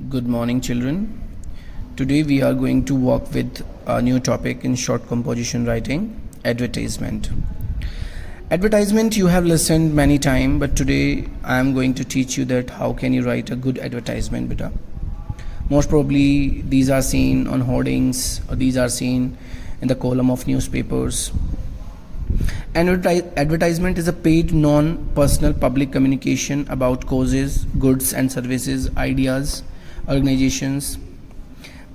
Good morning, children. Today we are going to work with a new topic in short composition writing, advertisement. Advertisement you have listened many times, but today I am going to teach you that how can you write a good advertisement, beta. Most probably these are seen on hoardings or these are seen in the column of newspapers. Advertisement is a paid non-personal public communication about causes, goods and services, ideas, organizations,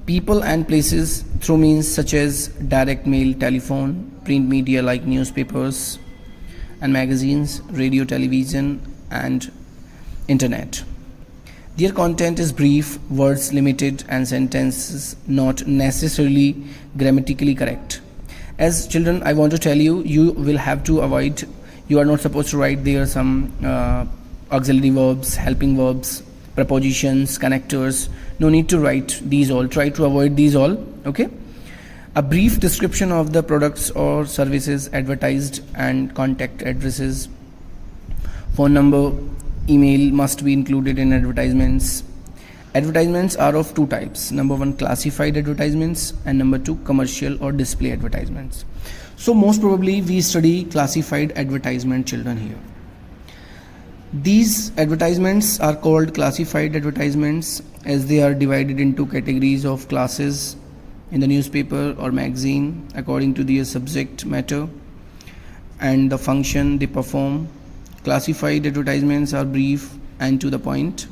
people and places through means such as direct mail, telephone, print media like newspapers and magazines, radio, television and internet. Their content is brief, words limited and sentences not necessarily grammatically correct. As children, I want to tell you, you will have to avoid, you are not supposed to write there some auxiliary verbs, helping verbs, prepositions, connectors. No need to write these all. Try to avoid these all. Okay. A brief description of the products or services advertised and contact addresses, phone number, email must be included in advertisements. Advertisements are of two types. Number one, classified advertisements, and number two, commercial or display advertisements. So most probably we study classified advertisement, children, here. These advertisements are called classified advertisements as they are divided into categories of classes in the newspaper or magazine according to their subject matter and the function they perform. Classified advertisements are brief and to the point,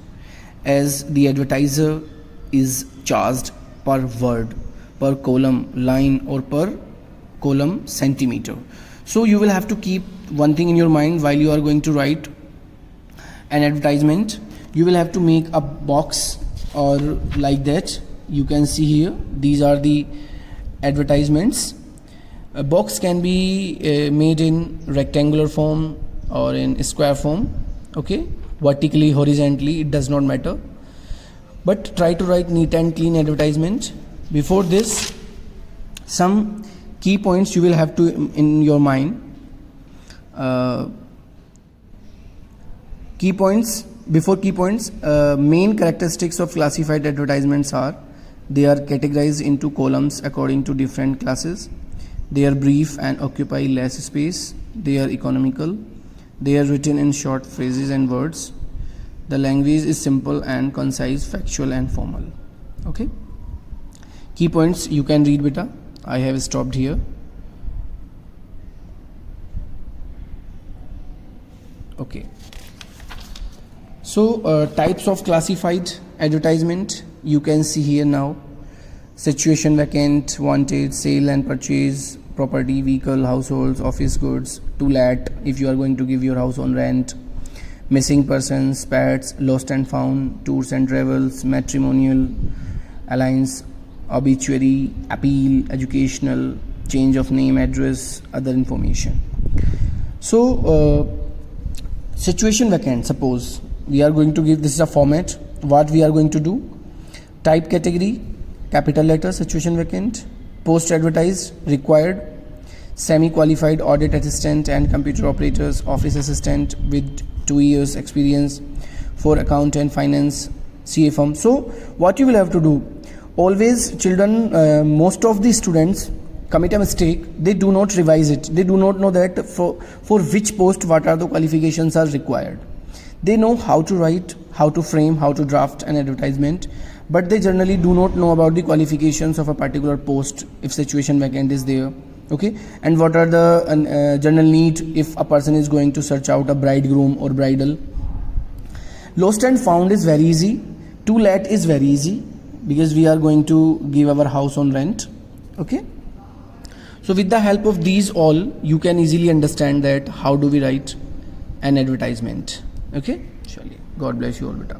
as the advertiser is charged per word, per column line or per column centimeter. So you will have to keep one thing in your mind while you are going to write an advertisement. You will have to make a box or like that. You can see here, these are the advertisements. A box can be made in rectangular form or in square form, okay, vertically, horizontally, it does not matter, but try to write neat and clean advertisement. Before this, some key points you will have to in your mind. Key points, main characteristics of classified advertisements are they are categorized into columns according to different classes, they are brief and occupy less space, they are economical, they are written in short phrases and words. The language is simple and concise, factual and formal. Okay. Key points you can read, beta. I have stopped here. Okay. So types of classified advertisement you can see here now. Situation, vacant, wanted, sale and purchase, property, vehicle, households, office goods, to let, if you are going to give your house on rent, missing persons, pets, lost and found, tours and travels, matrimonial, alliance, obituary, appeal, educational, change of name, address, other information. So situation vacant, suppose we are going to give, this is a format, what we are going to do, type category, capital letter, situation vacant, post advertised, required, semi-qualified audit assistant and computer operators, office assistant with 2 years experience, for account and finance, CA firm. So what you will have to do, always children, most of the students commit a mistake, they do not revise it, they do not know that for which post what are the qualifications are required. They know how to write, how to frame, how to draft an advertisement, but they generally do not know about the qualifications of a particular post if situation vacant is there. Okay, and what are the general need if a person is going to search out a bridegroom or bridal. Lost and found is very easy. To let is very easy because we are going to give our house on rent. Okay, so with the help of these all, you can easily understand that how do we write an advertisement. Okay, surely. God bless you all, beta.